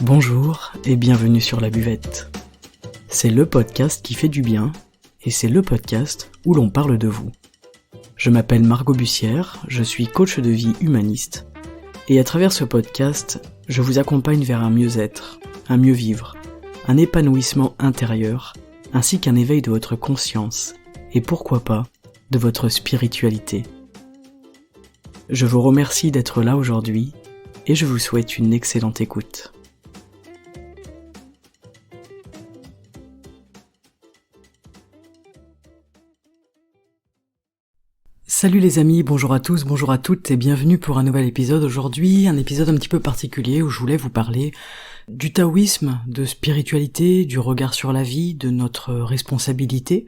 Bonjour et bienvenue sur La Buvette. C'est le podcast qui fait du bien et c'est le podcast où l'on parle de vous. Je m'appelle Margot Bussière, je suis coach de vie humaniste et à travers ce podcast, je vous accompagne vers un mieux-être, un mieux vivre, un épanouissement intérieur ainsi qu'un éveil de votre conscience et pourquoi pas de votre spiritualité. Je vous remercie d'être là aujourd'hui et je vous souhaite une excellente écoute. Salut les amis, bonjour à tous, bonjour à toutes et bienvenue pour un nouvel épisode aujourd'hui, un épisode un petit peu particulier où je voulais vous parler du taoïsme, de spiritualité, du regard sur la vie, de notre responsabilité.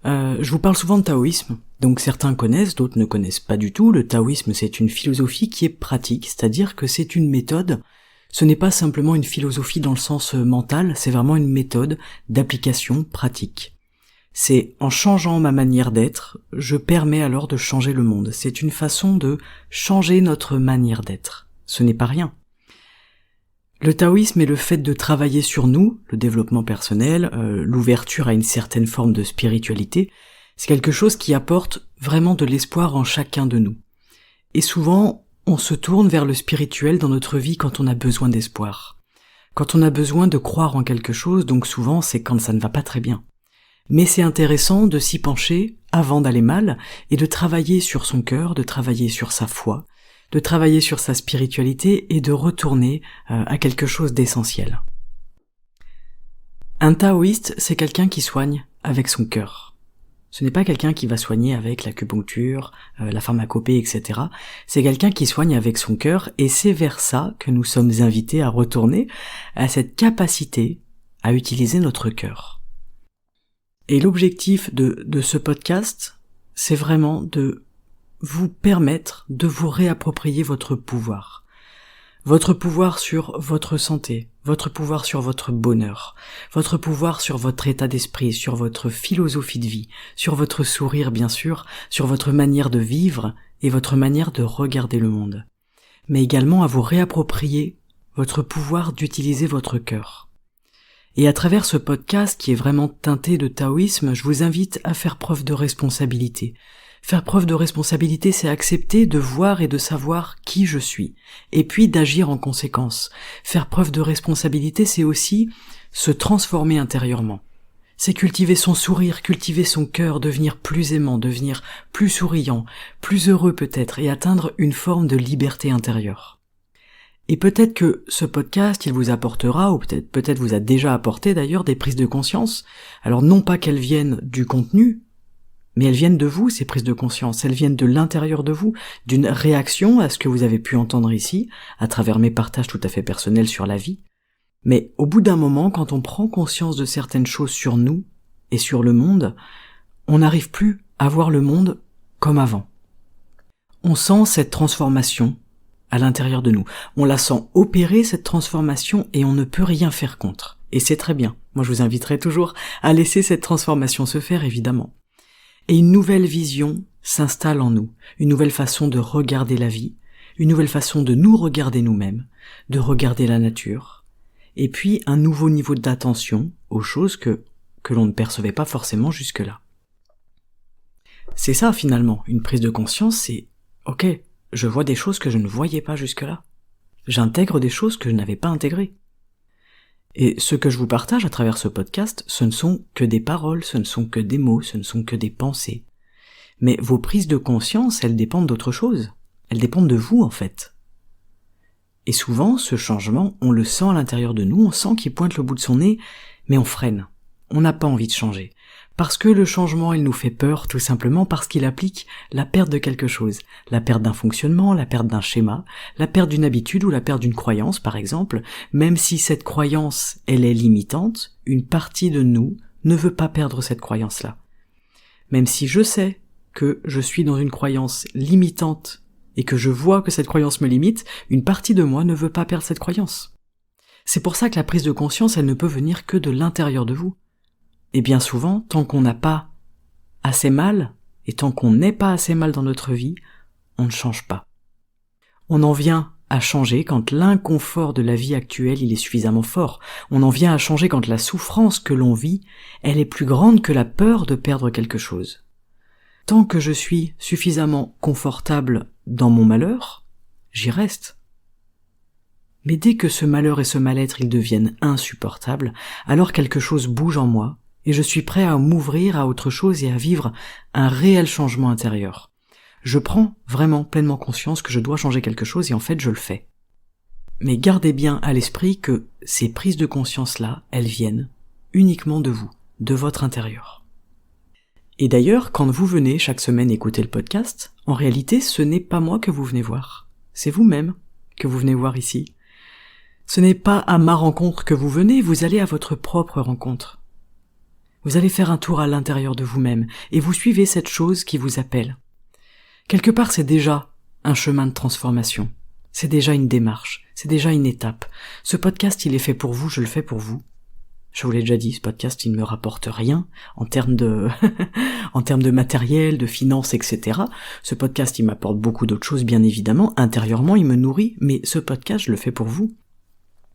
Je vous parle souvent de taoïsme, donc certains connaissent, d'autres ne connaissent pas du tout. Le taoïsme, c'est une philosophie qui est pratique, c'est-à-dire que c'est une méthode. Ce n'est pas simplement une philosophie dans le sens mental, c'est vraiment une méthode d'application pratique. C'est en changeant ma manière d'être, je permets alors de changer le monde. C'est une façon de changer notre manière d'être. Ce n'est pas rien. Le taoïsme est le fait de travailler sur nous, le développement personnel, l'ouverture à une certaine forme de spiritualité. C'est quelque chose qui apporte vraiment de l'espoir en chacun de nous. Et souvent, on se tourne vers le spirituel dans notre vie quand on a besoin d'espoir. Quand on a besoin de croire en quelque chose, donc souvent c'est quand ça ne va pas très bien. Mais c'est intéressant de s'y pencher avant d'aller mal et de travailler sur son cœur, de travailler sur sa foi, de travailler sur sa spiritualité et de retourner à quelque chose d'essentiel. Un taoïste, c'est quelqu'un qui soigne avec son cœur. Ce n'est pas quelqu'un qui va soigner avec l'acupuncture, la pharmacopée, etc. C'est quelqu'un qui soigne avec son cœur et c'est vers ça que nous sommes invités à retourner, à cette capacité à utiliser notre cœur. Et l'objectif de ce podcast, c'est vraiment de vous permettre de vous réapproprier votre pouvoir. Votre pouvoir sur votre santé, votre pouvoir sur votre bonheur, votre pouvoir sur votre état d'esprit, sur votre philosophie de vie, sur votre sourire bien sûr, sur votre manière de vivre et votre manière de regarder le monde. Mais également à vous réapproprier votre pouvoir d'utiliser votre cœur. Et à travers ce podcast qui est vraiment teinté de taoïsme, je vous invite à faire preuve de responsabilité. Faire preuve de responsabilité, c'est accepter de voir et de savoir qui je suis, et puis d'agir en conséquence. Faire preuve de responsabilité, c'est aussi se transformer intérieurement. C'est cultiver son sourire, cultiver son cœur, devenir plus aimant, devenir plus souriant, plus heureux peut-être, et atteindre une forme de liberté intérieure. Et peut-être que ce podcast, il vous apportera, ou peut-être vous a déjà apporté d'ailleurs, des prises de conscience. Alors non pas qu'elles viennent du contenu, mais elles viennent de vous, ces prises de conscience. Elles viennent de l'intérieur de vous, d'une réaction à ce que vous avez pu entendre ici, à travers mes partages tout à fait personnels sur la vie. Mais au bout d'un moment, quand on prend conscience de certaines choses sur nous et sur le monde, on n'arrive plus à voir le monde comme avant. On sent cette transformation à l'intérieur de nous. On la sent opérer, cette transformation, et on ne peut rien faire contre. Et c'est très bien. Moi, je vous inviterai toujours à laisser cette transformation se faire, évidemment. Et une nouvelle vision s'installe en nous. Une nouvelle façon de regarder la vie. Une nouvelle façon de nous regarder nous-mêmes. De regarder la nature. Et puis, un nouveau niveau d'attention aux choses que l'on ne percevait pas forcément jusque-là. C'est ça, finalement. Une prise de conscience, c'est « Ok, je vois des choses que je ne voyais pas jusque-là. J'intègre des choses que je n'avais pas intégrées. » Et ce que je vous partage à travers ce podcast, ce ne sont que des paroles, ce ne sont que des mots, ce ne sont que des pensées. Mais vos prises de conscience, elles dépendent d'autre chose. Elles dépendent de vous, en fait. Et souvent, ce changement, on le sent à l'intérieur de nous, on sent qu'il pointe le bout de son nez, mais on freine. On n'a pas envie de changer. Parce que le changement, il nous fait peur, tout simplement parce qu'il implique la perte de quelque chose. La perte d'un fonctionnement, la perte d'un schéma, la perte d'une habitude ou la perte d'une croyance, par exemple. Même si cette croyance, elle est limitante, une partie de nous ne veut pas perdre cette croyance-là. Même si je sais que je suis dans une croyance limitante et que je vois que cette croyance me limite, une partie de moi ne veut pas perdre cette croyance. C'est pour ça que la prise de conscience, elle ne peut venir que de l'intérieur de vous. Et bien souvent, tant qu'on n'a pas assez mal, et tant qu'on n'est pas assez mal dans notre vie, on ne change pas. On en vient à changer quand l'inconfort de la vie actuelle il est suffisamment fort. On en vient à changer quand la souffrance que l'on vit, elle est plus grande que la peur de perdre quelque chose. Tant que je suis suffisamment confortable dans mon malheur, j'y reste. Mais dès que ce malheur et ce mal-être ils deviennent insupportables, alors quelque chose bouge en moi, et je suis prêt à m'ouvrir à autre chose et à vivre un réel changement intérieur. Je prends vraiment pleinement conscience que je dois changer quelque chose et en fait je le fais. Mais gardez bien à l'esprit que ces prises de conscience-là, elles viennent uniquement de vous, de votre intérieur. Et d'ailleurs, quand vous venez chaque semaine écouter le podcast, en réalité ce n'est pas moi que vous venez voir, c'est vous-même que vous venez voir ici. Ce n'est pas à ma rencontre que vous venez, vous allez à votre propre rencontre. Vous allez faire un tour à l'intérieur de vous-même, et vous suivez cette chose qui vous appelle. Quelque part, c'est déjà un chemin de transformation. C'est déjà une démarche. C'est déjà une étape. Ce podcast, il est fait pour vous, je le fais pour vous. Je vous l'ai déjà dit, ce podcast, il ne me rapporte rien en termes de, en termes de matériel, de finances, etc. Ce podcast, il m'apporte beaucoup d'autres choses, bien évidemment. Intérieurement, il me nourrit, mais ce podcast, je le fais pour vous.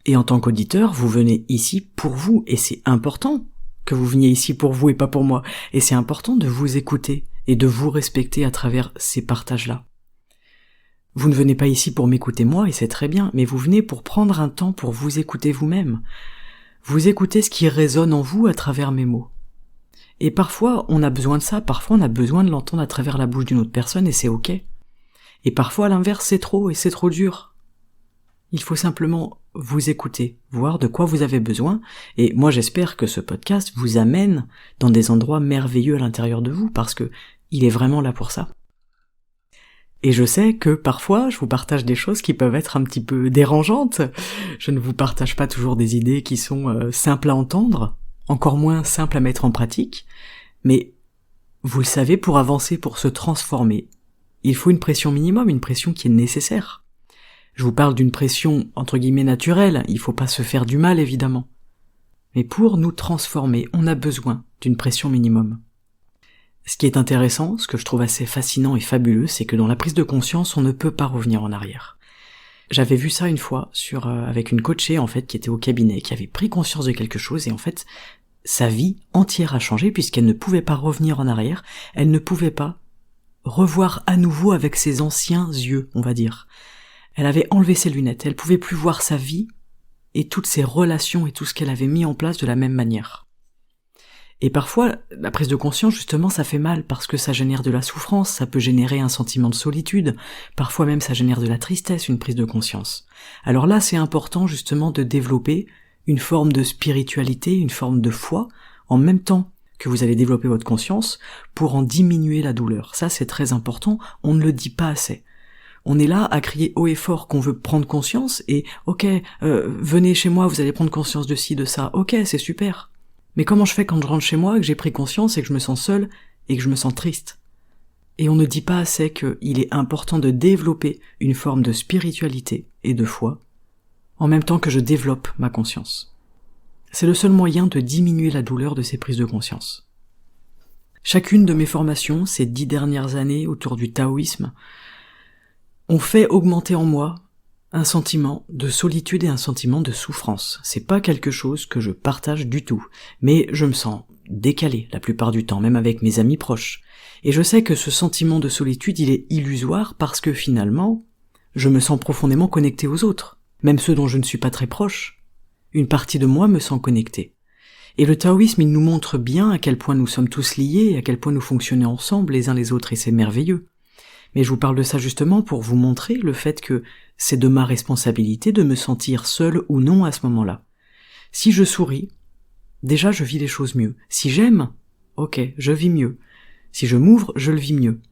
Et en tant qu'auditeur, vous venez ici pour vous, et c'est important que vous veniez ici pour vous et pas pour moi. Et c'est important de vous écouter et de vous respecter à travers ces partages-là. Vous ne venez pas ici pour m'écouter moi, et c'est très bien, mais vous venez pour prendre un temps pour vous écouter vous-même. Vous écoutez ce qui résonne en vous à travers mes mots. Et parfois, on a besoin de ça, parfois on a besoin de l'entendre à travers la bouche d'une autre personne, et c'est ok. Et parfois, à l'inverse, c'est trop, et c'est trop dur. Il faut simplement vous écouter, voir de quoi vous avez besoin, et moi j'espère que ce podcast vous amène dans des endroits merveilleux à l'intérieur de vous, parce que il est vraiment là pour ça. Et je sais que parfois je vous partage des choses qui peuvent être un petit peu dérangeantes, je ne vous partage pas toujours des idées qui sont simples à entendre, encore moins simples à mettre en pratique, mais vous le savez, pour avancer, pour se transformer, il faut une pression minimum, une pression qui est nécessaire. Je vous parle d'une pression, entre guillemets, naturelle, il faut pas se faire du mal, évidemment. Mais pour nous transformer, on a besoin d'une pression minimum. Ce qui est intéressant, ce que je trouve assez fascinant et fabuleux, c'est que dans la prise de conscience, on ne peut pas revenir en arrière. J'avais vu ça une fois avec une coachée, en fait, qui était au cabinet, qui avait pris conscience de quelque chose, et en fait, sa vie entière a changé, puisqu'elle ne pouvait pas revenir en arrière, elle ne pouvait pas revoir à nouveau avec ses anciens yeux, on va dire. Elle avait enlevé ses lunettes, elle pouvait plus voir sa vie et toutes ses relations et tout ce qu'elle avait mis en place de la même manière. Et parfois, la prise de conscience, justement, ça fait mal parce que ça génère de la souffrance, ça peut générer un sentiment de solitude, parfois même ça génère de la tristesse, une prise de conscience. Alors là, c'est important justement de développer une forme de spiritualité, une forme de foi, en même temps que vous allez développer votre conscience pour en diminuer la douleur. Ça, c'est très important, on ne le dit pas assez. On est là à crier haut et fort qu'on veut prendre conscience et ok, venez chez moi, vous allez prendre conscience de ci, de ça, ok, c'est super. Mais comment je fais quand je rentre chez moi, que j'ai pris conscience et que je me sens seul et que je me sens triste? Et on ne dit pas assez qu'il est important de développer une forme de spiritualité et de foi, en même temps que je développe ma conscience. C'est le seul moyen de diminuer la douleur de ces prises de conscience. Chacune de mes formations, ces 10 dernières années autour du taoïsme, ont fait augmenter en moi un sentiment de solitude et un sentiment de souffrance. C'est pas quelque chose que je partage du tout, mais je me sens décalé la plupart du temps, même avec mes amis proches. Et je sais que ce sentiment de solitude, il est illusoire parce que finalement, je me sens profondément connecté aux autres, même ceux dont je ne suis pas très proche. Une partie de moi me sent connecté. Et le taoïsme, il nous montre bien à quel point nous sommes tous liés, à quel point nous fonctionnons ensemble les uns les autres, et c'est merveilleux. Mais je vous parle de ça justement pour vous montrer le fait que c'est de ma responsabilité de me sentir seul ou non à ce moment-là. Si je souris, déjà je vis les choses mieux. Si j'aime, ok, je vis mieux. Si je m'ouvre, je le vis mieux.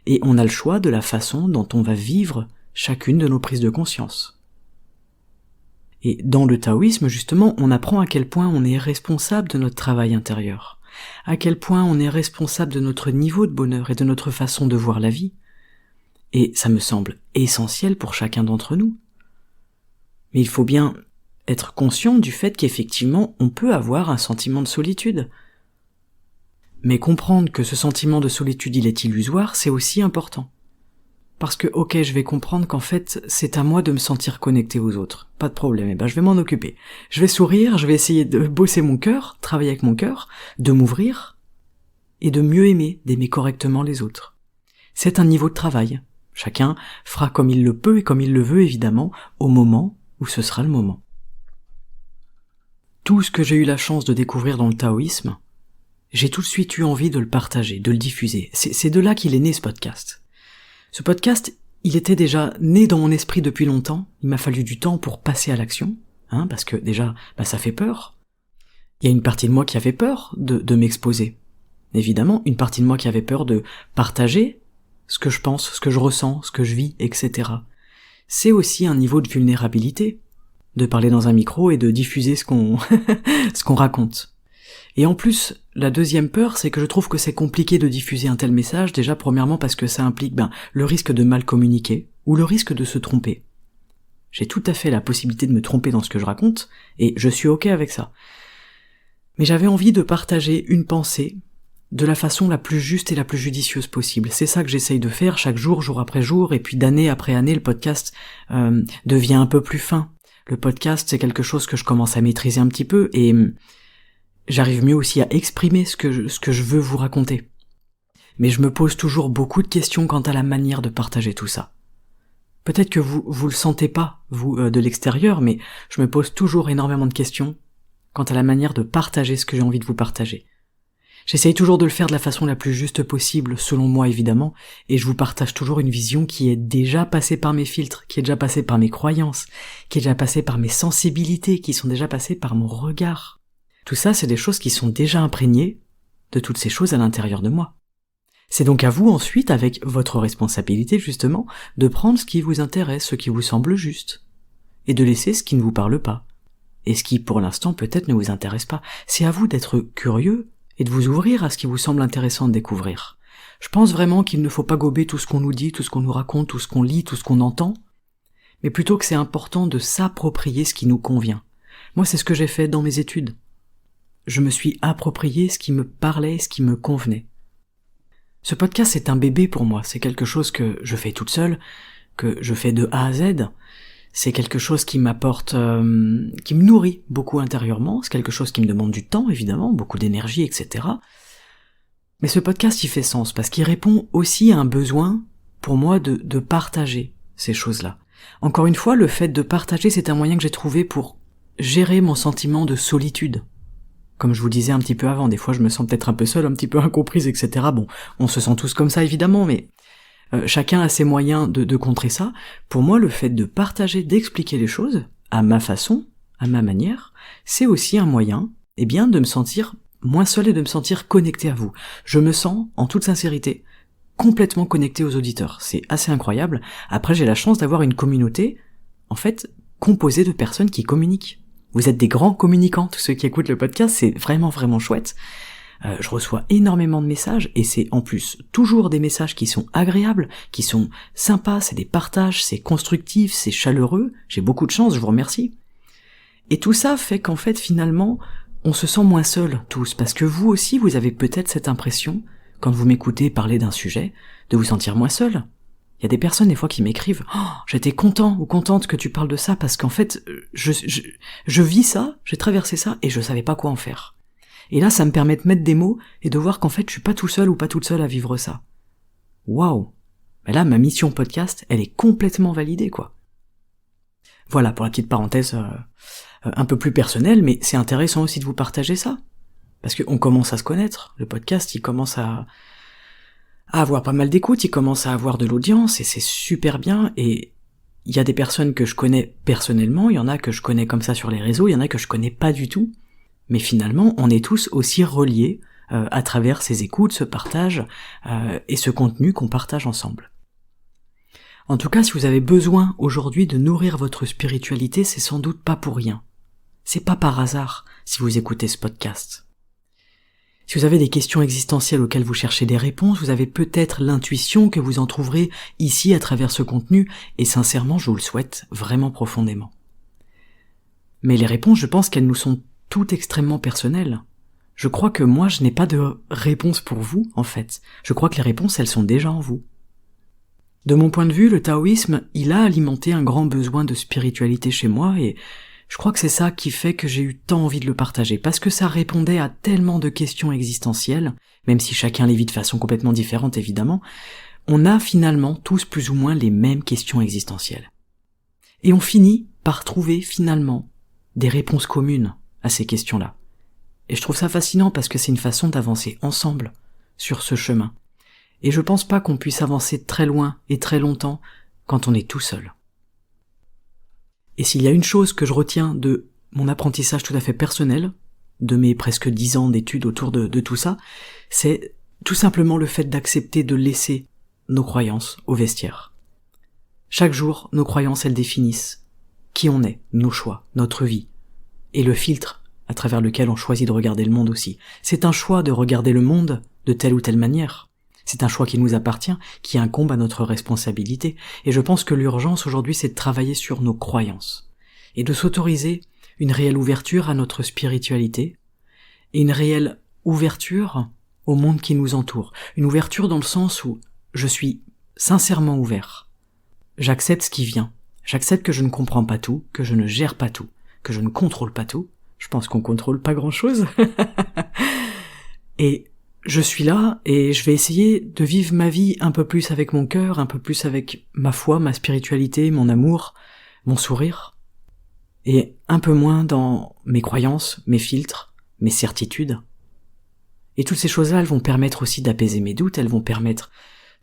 Et on a le choix de la façon dont on va vivre chacune de nos prises de conscience. Et dans le taoïsme, justement, on apprend à quel point on est responsable de notre travail intérieur, à quel point on est responsable de notre niveau de bonheur et de notre façon de voir la vie. Et ça me semble essentiel pour chacun d'entre nous. Mais il faut bien être conscient du fait qu'effectivement, on peut avoir un sentiment de solitude. Mais comprendre que ce sentiment de solitude, il est illusoire, c'est aussi important. parce que ok, je vais comprendre qu'en fait c'est à moi de me sentir connecté aux autres, pas de problème, je vais m'en occuper. Je vais sourire, je vais essayer de bosser mon cœur, travailler avec mon cœur, de m'ouvrir, et de mieux aimer, d'aimer correctement les autres. C'est un niveau de travail. Chacun fera comme il le peut et comme il le veut évidemment, au moment où ce sera le moment. Tout ce que j'ai eu la chance de découvrir dans le taoïsme, j'ai tout de suite eu envie de le partager, de le diffuser. C'est de là qu'il est né ce podcast. Ce podcast, il était déjà né dans mon esprit depuis longtemps, il m'a fallu du temps pour passer à l'action, parce que déjà, ça fait peur. Il y a une partie de moi qui avait peur de m'exposer. Évidemment, une partie de moi qui avait peur de partager ce que je pense, ce que je ressens, ce que je vis, etc. C'est aussi un niveau de vulnérabilité, de parler dans un micro et de diffuser ce qu'on ce qu'on raconte. Et en plus, la deuxième peur, c'est que je trouve que c'est compliqué de diffuser un tel message, déjà premièrement parce que ça implique le risque de mal communiquer, ou le risque de se tromper. J'ai tout à fait la possibilité de me tromper dans ce que je raconte, et je suis ok avec ça. Mais j'avais envie de partager une pensée de la façon la plus juste et la plus judicieuse possible. C'est ça que j'essaye de faire chaque jour, jour après jour, et puis d'année après année, le podcast devient un peu plus fin. Le podcast, c'est quelque chose que je commence à maîtriser un petit peu, et j'arrive mieux aussi à exprimer ce que je veux vous raconter. Mais je me pose toujours beaucoup de questions quant à la manière de partager tout ça. Peut-être que vous le sentez pas, vous, de l'extérieur, mais je me pose toujours énormément de questions quant à la manière de partager ce que j'ai envie de vous partager. J'essaye toujours de le faire de la façon la plus juste possible, selon moi évidemment, et je vous partage toujours une vision qui est déjà passée par mes filtres, qui est déjà passée par mes croyances, qui est déjà passée par mes sensibilités, qui sont déjà passées par mon regard. Tout ça, c'est des choses qui sont déjà imprégnées de toutes ces choses à l'intérieur de moi. C'est donc à vous ensuite, avec votre responsabilité justement, de prendre ce qui vous intéresse, ce qui vous semble juste, et de laisser ce qui ne vous parle pas, et ce qui pour l'instant peut-être ne vous intéresse pas. C'est à vous d'être curieux, et de vous ouvrir à ce qui vous semble intéressant de découvrir. Je pense vraiment qu'il ne faut pas gober tout ce qu'on nous dit, tout ce qu'on nous raconte, tout ce qu'on lit, tout ce qu'on entend, mais plutôt que c'est important de s'approprier ce qui nous convient. Moi, c'est ce que j'ai fait dans mes études. Je me suis approprié ce qui me parlait, ce qui me convenait. Ce podcast, c'est un bébé pour moi, c'est quelque chose que je fais toute seule, que je fais de A à Z. C'est quelque chose qui m'apporte, qui me nourrit beaucoup intérieurement, c'est quelque chose qui me demande du temps, évidemment, beaucoup d'énergie, etc. Mais ce podcast, il fait sens, parce qu'il répond aussi à un besoin, pour moi, de partager ces choses-là. Encore une fois, le fait de partager, c'est un moyen que j'ai trouvé pour gérer mon sentiment de solitude. Comme je vous disais un petit peu avant, des fois je me sens peut-être un peu seule, un petit peu incomprise, etc. Bon, on se sent tous comme ça, évidemment, mais chacun a ses moyens de contrer ça. Pour moi, le fait de partager, d'expliquer les choses, à ma façon, à ma manière, c'est aussi un moyen, de me sentir moins seul et de me sentir connecté à vous. Je me sens, en toute sincérité, complètement connecté aux auditeurs. C'est assez incroyable. Après, j'ai la chance d'avoir une communauté, en fait, composée de personnes qui communiquent. Vous êtes des grands communicants, tous ceux qui écoutent le podcast, c'est vraiment, vraiment chouette. Je reçois énormément de messages, et c'est en plus toujours des messages qui sont agréables, qui sont sympas, c'est des partages, c'est constructif, c'est chaleureux, j'ai beaucoup de chance, je vous remercie. Et tout ça fait qu'en fait, finalement, on se sent moins seul, tous, parce que vous aussi, vous avez peut-être cette impression, quand vous m'écoutez parler d'un sujet, de vous sentir moins seul. Il y a des personnes, des fois, qui m'écrivent « Oh, j'étais content ou contente que tu parles de ça, parce qu'en fait, je vis ça, j'ai traversé ça, et je savais pas quoi en faire. » Et là, ça me permet de mettre des mots et de voir qu'en fait, je suis pas tout seul ou pas toute seule à vivre ça. Waouh! Mais là, ma mission podcast, elle est complètement validée, quoi. Voilà, pour la petite parenthèse un peu plus personnelle, mais c'est intéressant aussi de vous partager ça. Parce qu'on commence à se connaître. Le podcast, il commence à avoir pas mal d'écoute, il commence à avoir de l'audience, et c'est super bien, et il y a des personnes que je connais personnellement, il y en a que je connais comme ça sur les réseaux, il y en a que je connais pas du tout. Mais finalement, on est tous aussi reliés à travers ces écoutes, ce partage et ce contenu qu'on partage ensemble. En tout cas, si vous avez besoin aujourd'hui de nourrir votre spiritualité, c'est sans doute pas pour rien. C'est pas par hasard si vous écoutez ce podcast. Si vous avez des questions existentielles auxquelles vous cherchez des réponses, vous avez peut-être l'intuition que vous en trouverez ici à travers ce contenu, et sincèrement, je vous le souhaite vraiment profondément. Mais les réponses, je pense qu'elles nous sont toutes extrêmement personnelles. Je crois que moi, je n'ai pas de réponse pour vous, en fait. Je crois que les réponses, elles sont déjà en vous. De mon point de vue, le taoïsme, il a alimenté un grand besoin de spiritualité chez moi et je crois que c'est ça qui fait que j'ai eu tant envie de le partager, parce que ça répondait à tellement de questions existentielles, même si chacun les vit de façon complètement différente évidemment, on a finalement tous plus ou moins les mêmes questions existentielles. Et on finit par trouver finalement des réponses communes à ces questions-là. Et je trouve ça fascinant parce que c'est une façon d'avancer ensemble sur ce chemin. Et je pense pas qu'on puisse avancer très loin et très longtemps quand on est tout seul. Et s'il y a une chose que je retiens de mon apprentissage tout à fait personnel, de mes presque 10 ans d'études autour de tout ça, c'est tout simplement le fait d'accepter de laisser nos croyances au vestiaire. Chaque jour, nos croyances, elles définissent qui on est, nos choix, notre vie, et le filtre à travers lequel on choisit de regarder le monde aussi. C'est un choix de regarder le monde de telle ou telle manière. C'est un choix qui nous appartient, qui incombe à notre responsabilité. Et je pense que l'urgence aujourd'hui, c'est de travailler sur nos croyances. Et de s'autoriser une réelle ouverture à notre spiritualité, et une réelle ouverture au monde qui nous entoure. Une ouverture dans le sens où je suis sincèrement ouvert. J'accepte ce qui vient. J'accepte que je ne comprends pas tout, que je ne gère pas tout, que je ne contrôle pas tout. Je pense qu'on contrôle pas grand-chose. Et je suis là et je vais essayer de vivre ma vie un peu plus avec mon cœur, un peu plus avec ma foi, ma spiritualité, mon amour, mon sourire, et un peu moins dans mes croyances, mes filtres, mes certitudes. Et toutes ces choses-là, elles vont permettre aussi d'apaiser mes doutes, elles vont permettre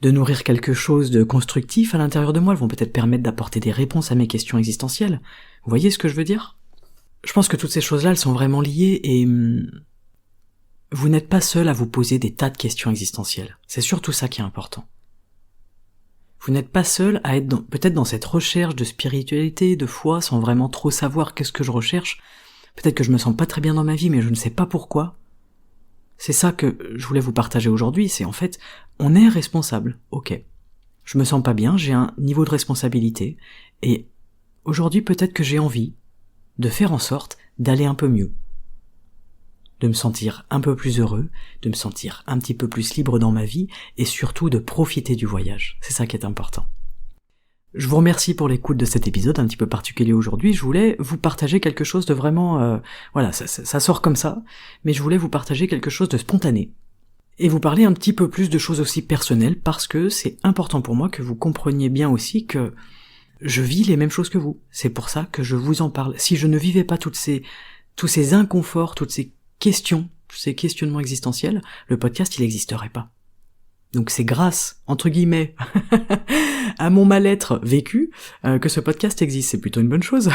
de nourrir quelque chose de constructif à l'intérieur de moi, elles vont peut-être permettre d'apporter des réponses à mes questions existentielles. Vous voyez ce que je veux dire ? Je pense que toutes ces choses-là, elles sont vraiment liées et vous n'êtes pas seul à vous poser des tas de questions existentielles. C'est surtout ça qui est important. Vous n'êtes pas seul à être peut-être dans cette recherche de spiritualité, de foi, sans vraiment trop savoir qu'est-ce que je recherche. Peut-être que je me sens pas très bien dans ma vie, mais je ne sais pas pourquoi. C'est ça que je voulais vous partager aujourd'hui, c'est en fait, on est responsable, ok. Je me sens pas bien, j'ai un niveau de responsabilité, et aujourd'hui peut-être que j'ai envie de faire en sorte d'aller un peu mieux. De me sentir un peu plus heureux, de me sentir un petit peu plus libre dans ma vie, et surtout de profiter du voyage. C'est ça qui est important. Je vous remercie pour l'écoute de cet épisode un petit peu particulier aujourd'hui. Je voulais vous partager quelque chose de vraiment... voilà, ça sort comme ça, mais je voulais vous partager quelque chose de spontané. Et vous parler un petit peu plus de choses aussi personnelles, parce que c'est important pour moi que vous compreniez bien aussi que je vis les mêmes choses que vous. C'est pour ça que je vous en parle. Si je ne vivais pas tous ces inconforts, toutes ces questions, tous ces questionnements existentiels, le podcast il n'existerait pas. Donc c'est grâce, entre guillemets, à mon mal-être vécu que ce podcast existe. C'est plutôt une bonne chose.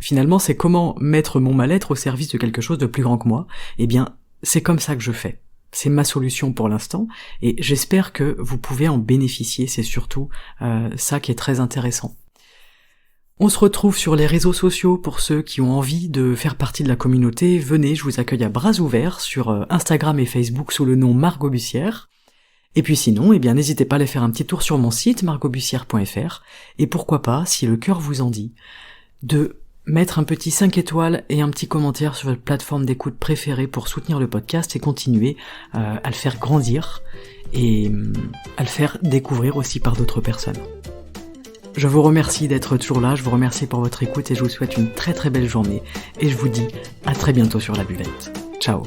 Finalement, c'est comment mettre mon mal-être au service de quelque chose de plus grand que moi. Eh bien, c'est comme ça que je fais. C'est ma solution pour l'instant, et j'espère que vous pouvez en bénéficier. C'est surtout ça qui est très intéressant. On se retrouve sur les réseaux sociaux pour ceux qui ont envie de faire partie de la communauté. Venez, je vous accueille à bras ouverts sur Instagram et Facebook sous le nom Margot Bussière. Et puis sinon, eh bien n'hésitez pas à aller faire un petit tour sur mon site margotbussière.fr, et pourquoi pas, si le cœur vous en dit, de mettre un petit 5 étoiles et un petit commentaire sur votre plateforme d'écoute préférée pour soutenir le podcast et continuer à le faire grandir et à le faire découvrir aussi par d'autres personnes. Je vous remercie d'être toujours là, je vous remercie pour votre écoute et je vous souhaite une très très belle journée et je vous dis à très bientôt sur la buvette. Ciao.